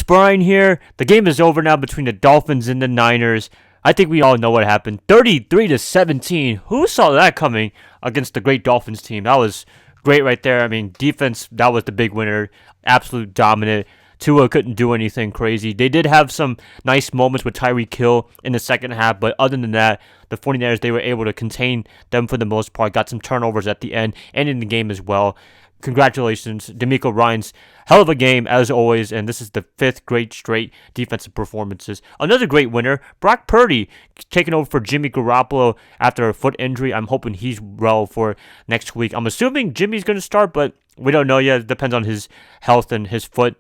Brian here. The game is over now between the Dolphins and the Niners. I think we all know what happened. 33-17. Who saw that coming against the great Dolphins team? That was great right there. I mean, defense, that was the big winner. Absolute dominant. Tua couldn't do anything crazy. They did have some nice moments with Tyreek Hill in the second half, but other than that, the 49ers, they were able to contain them for the most part. Got some turnovers at the end and in the game as well. Congratulations, DeMeco Ryans. Hell of a game, as always, and this is the fifth great straight defensive performances. Another great winner, Brock Purdy, taking over for Jimmy Garoppolo after a foot injury. I'm hoping he's well for next week. I'm assuming Jimmy's going to start, but we don't know yet. It depends on his health and his foot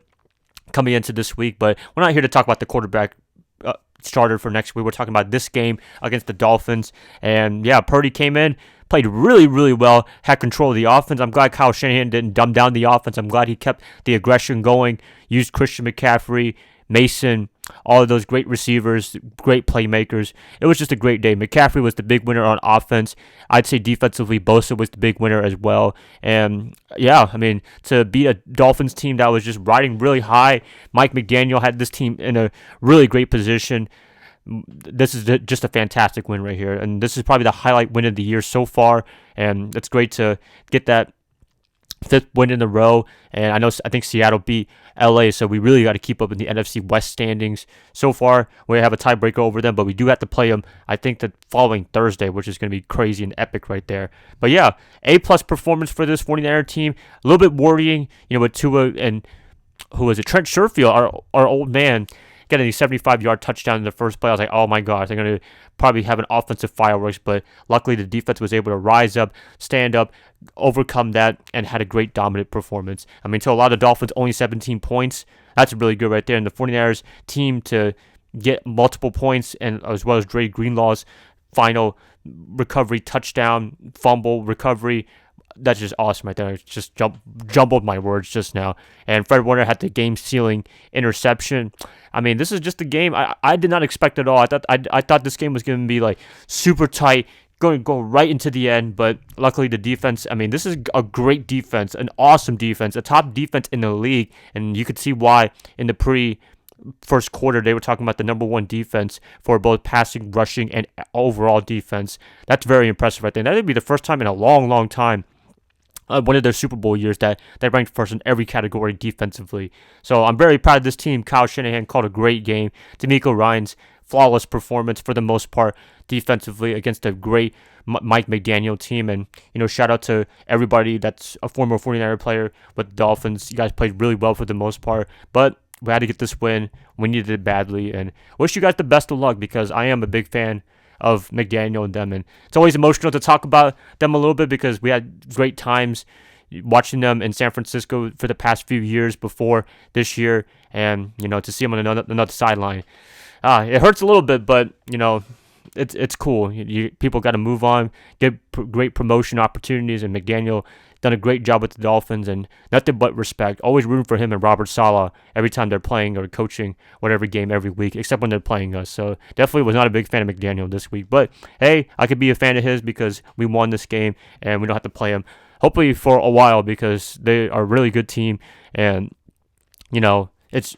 coming into this week, but we're not here to talk about the quarterback starter for next week. We're talking about this game against the Dolphins, and yeah, Purdy came in, played really, really well, had control of the offense. I'm glad Kyle Shanahan didn't dumb down the offense. I'm glad he kept the aggression going, used Christian McCaffrey, Mason, all of those great receivers, great playmakers. It was just a great day. McCaffrey was the big winner on offense. I'd say defensively, Bosa was the big winner as well. And yeah, I mean, to beat a Dolphins team that was just riding really high, Mike McDaniel had this team in a really great position. This is just a fantastic win right here. And this is probably the highlight win of the year so far. And it's great to get that fifth win in a row, and I think Seattle beat LA, so we really got to keep up in the NFC West standings. So far, we have a tiebreaker over them, but we do have to play them, I think, the following Thursday, which is going to be crazy and epic right there. But yeah, A-plus performance for this 49er team. A little bit worrying, with Tua and, who was it, Trent Sherfield, our old man, getting a 75-yard touchdown in the first play. I was like, oh my gosh, they're going to probably have an offensive fireworks, but luckily the defense was able to rise up, stand up, overcome that, and had a great dominant performance. I mean, to a lot of Dolphins, only 17 points. That's really good right there. And the 49ers team to get multiple points, and as well as Dre Greenlaw's final recovery touchdown, fumble recovery. That's just awesome right there. It just jumbled my words just now. And Fred Warner had the game-sealing interception. I mean, this is just a game I did not expect at all. I thought this game was going to be like super tight, going to go right into the end. But luckily, the defense. I mean, this is a great defense, an awesome defense, a top defense in the league, and you could see why in the first quarter, they were talking about the number one defense for both passing, rushing, and overall defense. That's very impressive right there. That would be the first time in a long, long time, one of their Super Bowl years, that they ranked first in every category defensively. So I'm very proud of this team. Kyle Shanahan called a great game. DeMeco Ryans, flawless performance for the most part defensively against a great Mike McDaniel team. And, shout out to everybody that's a former 49er player with the Dolphins. You guys played really well for the most part, but we had to get this win. We needed it badly, and wish you guys the best of luck, because I am a big fan of McDaniel and them, and it's always emotional to talk about them a little bit, because we had great times watching them in San Francisco for the past few years before this year, and to see them on another sideline, it hurts a little bit, but it's cool. People got to move on, get great promotion opportunities, and McDaniel done a great job with the Dolphins, and nothing but respect. Always rooting for him and Robert Saleh every time they're playing or coaching whatever game every week, except when they're playing us. So definitely was not a big fan of McDaniel this week. But hey, I could be a fan of his because we won this game and we don't have to play him, hopefully for a while, because they are a really good team. And it's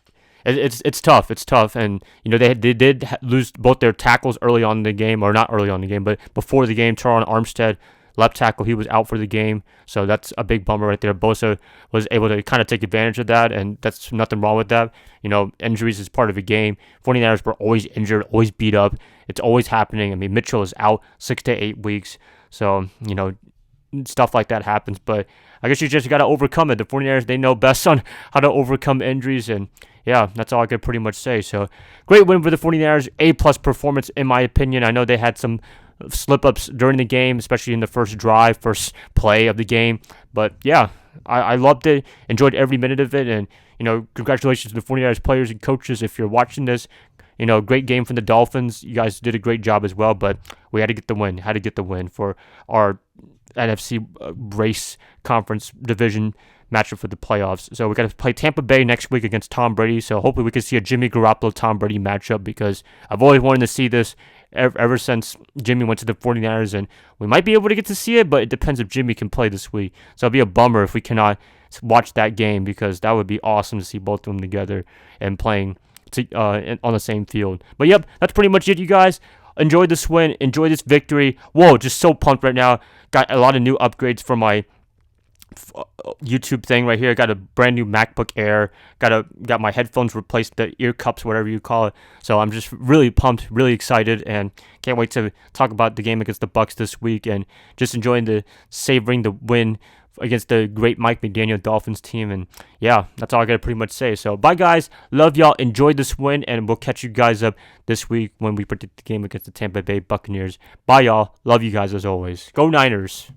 tough. It's tough, and they did lose both their tackles early on in the game, or not early on in the game, but before the game. Teron Armstead, left tackle, he was out for the game, so that's a big bummer right there. Bosa was able to kind of take advantage of that, and that's nothing wrong with that. Injuries is part of the game. 49ers were always injured, always beat up. It's always happening. I mean, Mitchell is out 6 to 8 weeks, so stuff like that happens, but I guess you just got to overcome it. The 49ers, they know best on how to overcome injuries, and yeah, that's all I could pretty much say. So great win for the 49ers, A-plus performance in my opinion. I know they had some slip-ups during the game, especially in the first drive, first play of the game, but yeah, I loved it, enjoyed every minute of it, and congratulations to the 49ers players and coaches if you're watching this. Great game from the Dolphins. You guys did a great job as well, but we had to get the win for our NFC race conference division matchup for the playoffs. So we got to play Tampa Bay next week against Tom Brady. So hopefully we can see a Jimmy Garoppolo Tom Brady matchup, because I've always wanted to see this ever since Jimmy went to the 49ers, and we might be able to get to see it, but it depends if Jimmy can play this week. So it'll be a bummer if we cannot watch that game because that would be awesome to see both of them together and playing on the same field. But yep, that's pretty much it, you guys. Enjoy this win. Enjoy this victory. Whoa, just so pumped right now. Got a lot of new upgrades for my YouTube thing right here. Got a brand new MacBook Air. Got my headphones replaced, the ear cups, whatever you call it. So I'm just really pumped, really excited, and can't wait to talk about the game against the Bucs this week and just enjoying savoring the win against the great Mike McDaniel Dolphins team. And yeah, that's all I gotta pretty much say. So bye guys, love y'all, enjoy this win, and we'll catch you guys up this week when we predict the game against the Tampa Bay Buccaneers. Bye y'all, love you guys as always. Go Niners.